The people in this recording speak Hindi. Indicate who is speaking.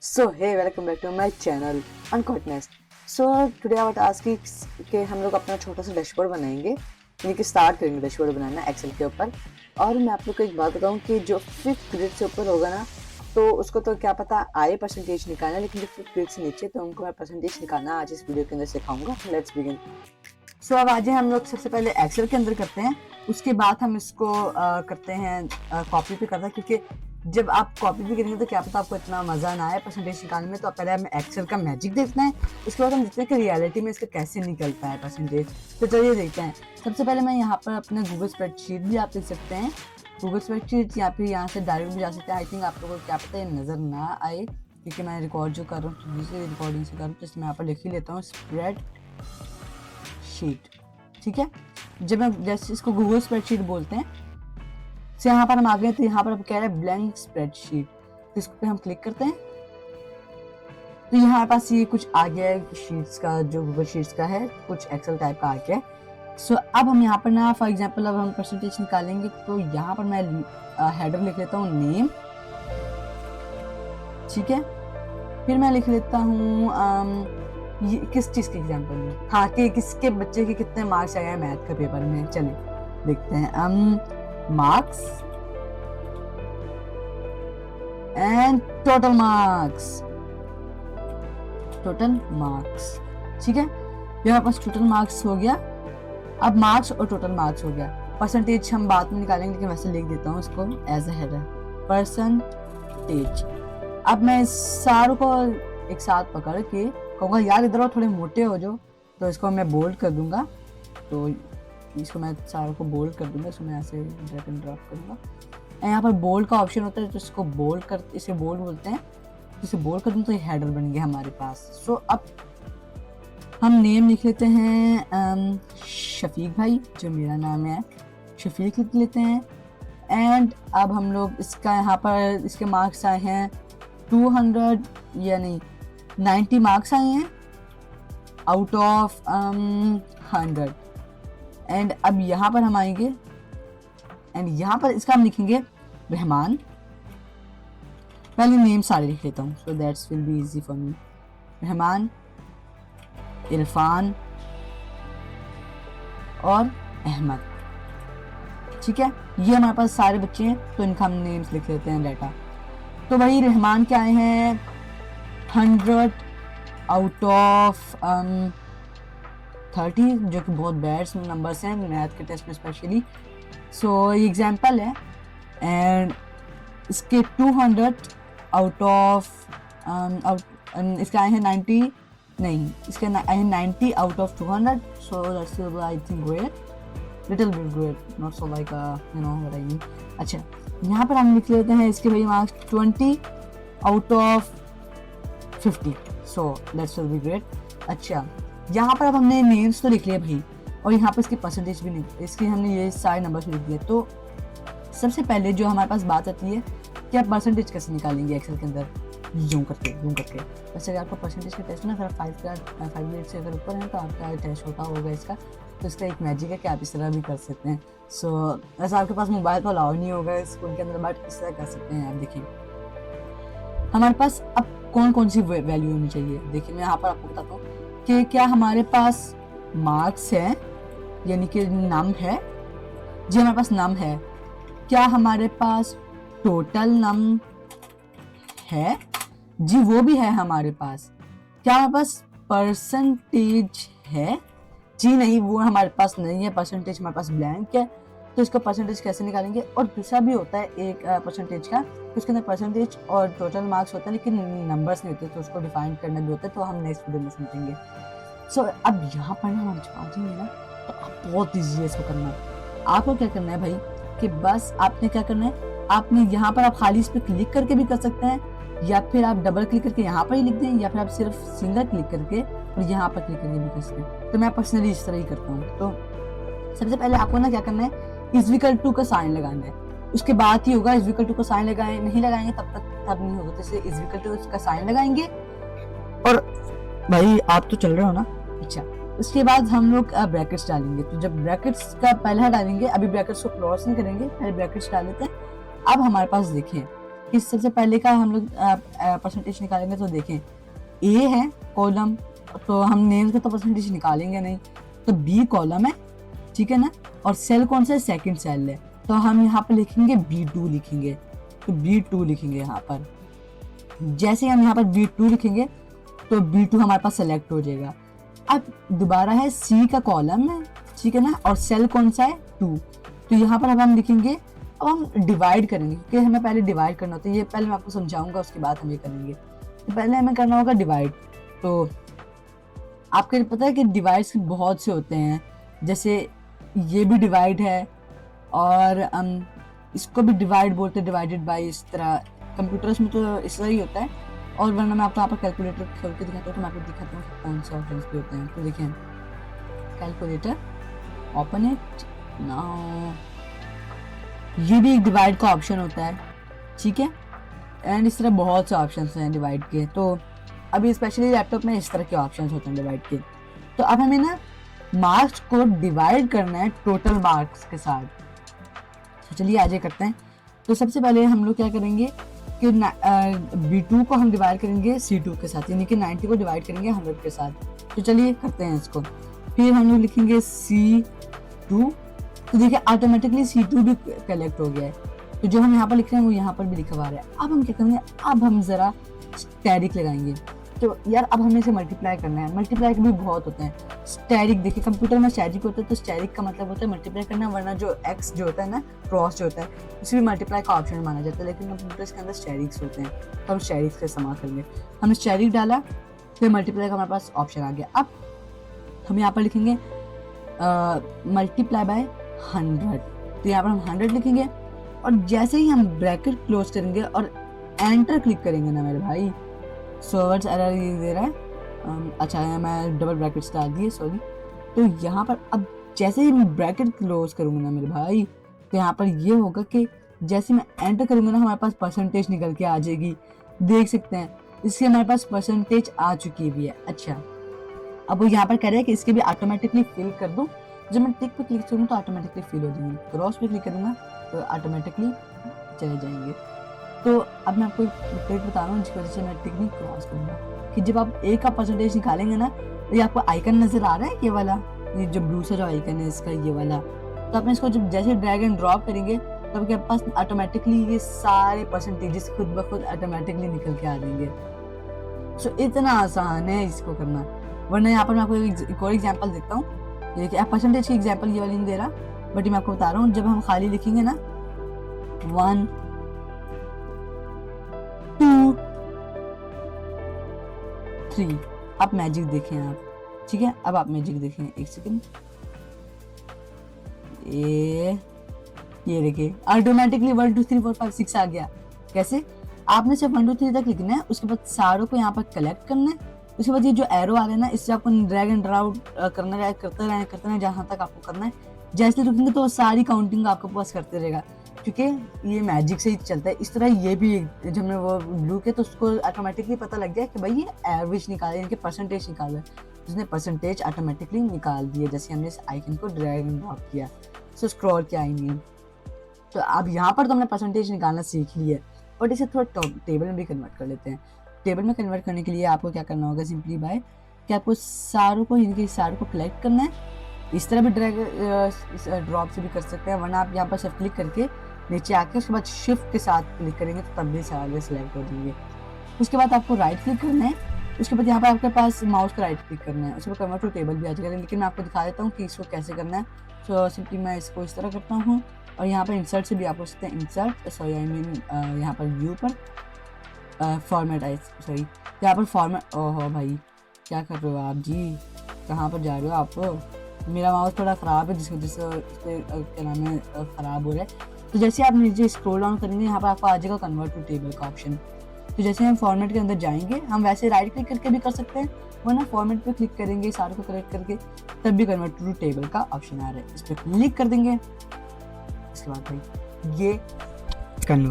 Speaker 1: So hey, welcome back to my channel Uncaught. So today our task is कि हम लोग अपना छोटा सा डैशबोर्ड बनाएंगे, यानी कि स्टार्ट करेंगे डैशबोर्ड बनाना एक्सेल के ऊपर। और मैं आप लोग को एक बात बताऊं कि जो 5th ग्रेड से ऊपर होगा ना, तो उसको तो क्या पता आए परसेंटेज निकालना, लेकिन जो 5th ग्रेड से नीचे तो उनको मैं परसेंटेज निकालना आज इस वीडियो के अंदर सिखाऊंगा। Let's begin. सो अब आज हम लोग सबसे पहले एक्सेल के अंदर करते हैं, उसके बाद हम इसको करते हैं कॉपी पे करते हैं, क्योंकि जब आप कॉपी भी करेंगे तो क्या पता आपको इतना मजा ना आए परसेंटेज निकालने में। तो पहले हमें एक्सेल का मैजिक देखना है, उसके बाद हम देखते हैं कि रियलिटी में इसका कैसे निकलता है परसेंटेज। तो चलिए देखते हैं। सबसे पहले मैं यहाँ पर अपने गूगल स्प्रेडशीट भी आप देख सकते हैं, गूगल स्प्रेडशीट या फिर यहाँ से डायरेक्ट भी जा सकते हैं। आई थिंक आप लोगों को क्या पता है नज़र ना आए, क्योंकि मैं रिकॉर्ड जो कर रहा हूँ दूसरी रिकॉर्डिंग से कर रहा हूँ, तो इसमें यहाँ पर लिख ही लेता हूँ स्प्रेड शीट। ठीक है, जब मैं जैसे इसको गूगल स्प्रेडशीट बोलते हैं, से यहाँ पर हम आ गए, तो यहाँ पर अब कह रहा है ब्लैंक स्प्रेडशीट, तो इस पे हम क्लिक करते हैं। तो यहाँ पास ये कुछ आ गया है शीट्स का, जो गूगल शीट्स का है, कुछ एक्सेल टाइप का आ गया है। सो अब हम यहाँ पर ना फॉर एग्जांपल अब हम परसेंटेज निकालेंगे, तो यहाँ पर मैं हेडर लिख लेता हूँ नेम। ठीक है, फिर मैं लिख लेता हूँ ये किस चीज़ के एग्जाम्पल में, हाँ कि किसके बच्चे के कितने मार्क्स आए हैं मैथ के पेपर में। चलिए देखते हैं। मार्क्स एंड टोटल मार्क्स, ठीक है, ये हमारे पास टोटल मार्क्स हो गया। अब मार्क्स और टोटल मार्क्स हो गया, परसेंटेज हम बाद में निकालेंगे, लेकिन वैसे लिख देता हूँ इसको एज अ हेडर परसेंटेज। अब मैं इस सारों को एक साथ पकड़ के कहूँगा यार इधर थोड़े मोटे हो जाओ, तो इसको मैं बोल्ड कर दूंगा। तो इसको मैं सारों को बोल्ड कर दूंगा, इसको मैं ऐसे ड्रैग एंड ड्रॉप करूंगा। यहाँ पर बोल्ड का ऑप्शन होता है, तो इसको बोल्ड कर, इसे बोल्ड बोलते हैं। इसे बोल्ड कर दूँ तो ये हेडर बन गया हमारे पास। सो अब हम नेम लिख लेते हैं शफीक भाई, जो मेरा नाम है, शफीक लिख लेते हैं। एंड अब हम लोग इसका यहाँ पर इसके मार्क्स आए हैं 200 या नहीं 90 मार्क्स आए हैं आउट ऑफ 100। एंड अब यहाँ पर हम आएंगे एंड यहाँ पर इसका हम लिखेंगे रहमान। पहले नेम सारे लिख लेता हूँ, so that's will be easy for me. Rahman, Irfan और अहमद। ठीक है, ये हमारे पास सारे बच्चे हैं, तो इनका हम नेम्स लिख लेते हैं डाटा। तो भाई रहमान के आए हैं 100 आउट ऑफ 30, जो कि बहुत बैड नंबर्स हैं मैथ के टेस्ट में स्पेशली। सो ये एग्जांपल है। एंड इसके 200 आउट ऑफ इसके आए हैं 90, नहीं इसके आए हैं 90 out of 200। So that's I think great, little bit great, not so like you know what I mean. अच्छा, यहाँ पर हम लिख लेते हैं इसके भाई marks 20 out of 50। So that's will be great. अच्छा, यहाँ पर अब हमने नेम्स तो लिख लिया भाई, और यहाँ पर इसकी परसेंटेज भी नहीं, इसकी हमने ये सारे नंबर्स लिख दिए। तो सबसे पहले जो हमारे पास बात आती है कि आप परसेंटेज कैसे निकालेंगे एक्सेल के अंदर, यूं करके। वैसे अगर आपको परसेंटेज का टेस्ट ना अगर 5 ग्रेड से अगर ऊपर है, तो आपका टेस्ट होता होगा इसका, तो इसका एक मैजिक है कि आप इस तरह भी कर सकते हैं। सो वैसे आपके पास मोबाइल तो अलाउ नहीं होगा स्कूल के अंदर, बट इस तरह कर सकते हैं। आप देखिए हमारे पास अब कौन कौन सी वैल्यू होनी चाहिए। देखिए मैं यहाँ पर आपको बताता हूँ कि क्या हमारे पास मार्क्स है, यानी कि नम है जी, हमारे पास नम है। क्या हमारे पास टोटल नम है जी, वो भी है हमारे पास। क्या हमारे पास परसेंटेज है जी, नहीं वो हमारे पास नहीं है, परसेंटेज हमारे पास ब्लैंक है। तो इसका परसेंटेज कैसे निकालेंगे। और दूसरा भी होता है एक परसेंटेज का, तो उसके अंदर परसेंटेज और टोटल मार्क्स होता है, लेकिन नंबर्स नहीं होते, तो उसको डिफाइन करना भी होता है, तो हम नेक्स्ट वीडियो में समझेंगे। सो अब यहाँ पर ना हम जब आ जाएंगे ना, तो आप बहुत ईजी है इसको करना। आपको क्या करना है भाई कि बस आपने क्या करना है, आपने यहाँ पर आप खाली इस पर क्लिक करके भी कर सकते हैं, या फिर आप डबल क्लिक करके यहाँ पर ही लिख दें, या फिर आप सिर्फ सिंगल क्लिक करके और यहाँ पर क्लिक करके भी कर सकते हैं। तो मैं पर्सनली इस तरह ही करता हूँ। तो सबसे पहले आपको ना क्या करना है, इक्वल टू का साइन लगाना है, उसके बाद ही होगा। इक्वल टू का साइन लगाए, नहीं लगाएंगे तब नहीं होगा, तो इसलिए इक्वल टू का साइन लगाएंगे। और भाई आप तो चल रहे हो ना। अच्छा, उसके बाद हम लोग ब्रैकेट्स डालेंगे। तो जब ब्रैकेट्स का पहला डालेंगे, अभी ब्रैकेट्स को क्लोज नहीं करेंगे, पहले ब्रैकेट्स डाल लेते हैं। अब हमारे पास देखें कि सबसे पहले का हम लोग परसेंटेज निकालेंगे तो देखें ए है कॉलम, तो हम नेम का तो परसेंटेज निकालेंगे नहीं, तो बी कॉलम है, ठीक है ना, और सेल कौन सा है, सेकंड सेल है, तो हम यहाँ पर लिखेंगे B2 लिखेंगे, तो B2 लिखेंगे यहाँ पर। जैसे हम यहाँ पर B2 लिखेंगे तो B2 हमारे पास सेलेक्ट हो जाएगा। अब दोबारा है C का कॉलम है, ठीक है ना, और सेल कौन सा है 2, तो यहाँ पर अब हम लिखेंगे, अब हम डिवाइड करेंगे क्योंकि हमें पहले डिवाइड करना होता है, ये पहले मैं आपको समझाऊंगा उसके बाद हम ये करेंगे। तो पहले हमें करना होगा डिवाइड। तो आपको पता है कि डिवाइड्स बहुत से होते हैं, जैसे ये भी डिवाइड है और इसको भी डिवाइड बोलते हैं, डिवाइडेड बाय, इस तरह कंप्यूटर्स में तो इस तरह ही होता है। और वरना मैं आपको यहाँ पर कैलकुलेटर खोल के दिखाता हूँ, तो मैं आपको दिखाता हूँ कौन से ऑप्शंस भी होते हैं। तो देखिए कैलकुलेटर, ओपन इट नाउ, ये भी एक डिवाइड का ऑप्शन होता है, ठीक है, एंड इस तरह बहुत से ऑप्शंस हैं डिवाइड के। तो अभी स्पेशली लैपटॉप में इस तरह के ऑप्शंस होते हैं डिवाइड के। तो अब हमें ना मार्क्स को डिवाइड करना है टोटल मार्क्स के साथ। तो चलिए आज ये करते हैं। तो सबसे पहले हम लोग क्या करेंगे कि B2 को हम डिवाइड करेंगे C2 के साथ, यानी कि 90 को डिवाइड करेंगे 100 के साथ। तो चलिए करते हैं इसको। फिर हम लोग लिखेंगे C2, तो देखिए ऑटोमेटिकली C2 भी कलेक्ट हो गया है। तो जो हम यहाँ पर लिख रहे हैं वो यहाँ पर भी लिखा हुआ है। अब हम क्या करेंगे, अब हम जरा स्टैरिक लगाएंगे। तो यार अब हमें इसे मल्टीप्लाई करना है, मल्टीप्लाई भी बहुत होते हैं। स्टैरिक देखिए कंप्यूटर में स्टैरिक होता है, तो स्टैरिक का मतलब होता है मल्टीप्लाई करना, वरना जो एक्स जो होता है ना, क्रॉस जो होता है, उसे भी मल्टीप्लाई का ऑप्शन माना जाता है, लेकिन कंप्यूटर्स के अंदर स्टैरिक्स होते हैं, तो हम स्टैरिक्स का इस्तेमाल करेंगे। हमने स्टैरिक डाला, फिर मल्टीप्लाई का हमारे पास ऑप्शन आ गया। अब हम यहाँ पर लिखेंगे मल्टीप्लाई बाय 100, तो यहाँ पर हम 100 लिखेंगे, और जैसे ही हम ब्रैकेट क्लोज करेंगे और एंटर क्लिक करेंगे ना मेरे भाई, सर्वर्स एरर ये दे रहा है, अच्छा है मैं डबल ब्रैकेट्स डाल दिए, सॉरी। तो यहाँ पर अब जैसे ही मैं ब्रैकेट क्लोज करूँगा ना मेरे भाई, तो यहाँ पर ये होगा कि जैसे मैं एंटर करूँगा ना हमारे पास परसेंटेज निकल के आ जाएगी, देख सकते हैं इसके हमारे पास परसेंटेज आ चुकी भी है। अच्छा अब वो यहाँ पर कह रहा है कि इसके भी ऑटोमेटिकली फिल कर दूँ। जब मैं टिक पे क्लिक करूँ तो ऑटोमेटिकली फिल हो जाएंगे, क्रॉस पे क्लिक करूँगा तो ऑटोमेटिकली चले जाएंगे। तो अब मैं आपको एक ट्रिक बता रहा हूँ जिसकी वजह से मैं टिक नहीं क्रॉस करूँगा, कि जब आप ए का परसेंटेज निकालेंगे ना, तो ये आपको आइकन नजर आ रहा है, ये वाला, ये जो ब्लू सा जो आइकन है इसका, ये वाला, तो आपने इसको जब जैसे ड्रैग एंड ड्रॉप करेंगे तो आपके पास ऑटोमेटिकली ये सारे परसेंटेजेस खुद ब खुद ऑटोमेटिकली निकल के आ जाएंगे। सो इतना आसान है इसको करना। वरना यहाँ पर मैं आपको एक और एग्जाम्पल देता हूँ, देखिए आप परसेंटेज की एग्जाम्पल ये वाली नहीं दे रहा, बट मैं आपको बता रहा हूँ। जब हम खाली लिखेंगे ना 1 2 3, आप मैजिक देखें आप, ठीक है, अब आप मैजिक देखें, एक सेकंड, ये देखिए ऑटोमेटिकली 1 2 3 4 5 6 आ गया। कैसे? आपने सिर्फ 1 2 3 तक लिखना है, उसके बाद सारों को यहाँ पर कलेक्ट करना है, उसके बाद ये जो एरो आ रहे हैं ना, इससे आपको ड्रैग एंड ड्रॉप करना है, करते रहें जहाँ तक आपको करना है। जैसे लिखेंगे तो सारी काउंटिंग आपके पास करते रहेगा, क्योंकि ये मैजिक से ही चलता है। इस तरह ये भी जब हमने वो ब्लू के तो उसको ऑटोमेटिकली पता लग गया कि भाई ये एवरेज निकाले, इनके परसेंटेज निकाले, उसने परसेंटेज ऑटोमेटिकली निकाल दिया जैसे हमने इस आइकन को ड्रैग एंड ड्रॉप किया। सो स्क्रॉल किया आई नहीं, तो अब यहाँ पर तो हमने परसेंटेज निकालना सीख लिया है, बट इसे थोड़ा टेबल में भी कन्वर्ट कर लेते हैं। टेबल में कन्वर्ट करने के लिए आपको क्या करना होगा, सिंपली बाय कि आपको सारों को कलेक्ट करना है। इस तरह भी ड्रैग ड्रॉप से भी कर सकते हैं, वरना आप यहाँ पर सिर्फ क्लिक करके नीचे आके उसके बाद शिफ्ट के साथ क्लिक करेंगे तो तब भी सारे सेलेक्ट हो जाएंगे। उसके बाद आपको राइट क्लिक करना है, उसके बाद यहाँ पर आपके पास माउस का राइट क्लिक करना है, उसके बाद कन्वर्ट टू टेबल भी आ जाएगा, लेकिन मैं आपको दिखा देता हूँ कि इसको कैसे करना है। सो सिंपली मैं इसको इस तरह करता हूँ, और यहाँ पर इंसर्ट से भी आप सकते हैं, इंसर्ट सॉरी आई मीन यहाँ पर व्यू पर फॉर्मेट सॉरी यहाँ पर फॉर्मेट। ओहो भाई क्या कर रहे हो आप जी, कहाँ पर जा रहे हो आप? मेरा माउस थोड़ा ख़राब है जिसकी वजह से क्या नाम है ख़राब हो रहा है। तो जैसे आप नीचे स्क्रॉल डाउन करेंगे यहाँ पर आपको आ जाएगा कन्वर्ट टू टेबल का ऑप्शन। तो जैसे हम फॉर्मेट के अंदर जाएंगे, हम वैसे राइट क्लिक करके भी कर सकते हैं, वरना फॉर्मेट पे क्लिक करेंगे सारे को कलेक्ट करके तब भी कन्वर्ट टू टेबल का ऑप्शन आ रहा है, इस पर क्लिक कर देंगे। इसके बाद भाई ये कन्वर्ट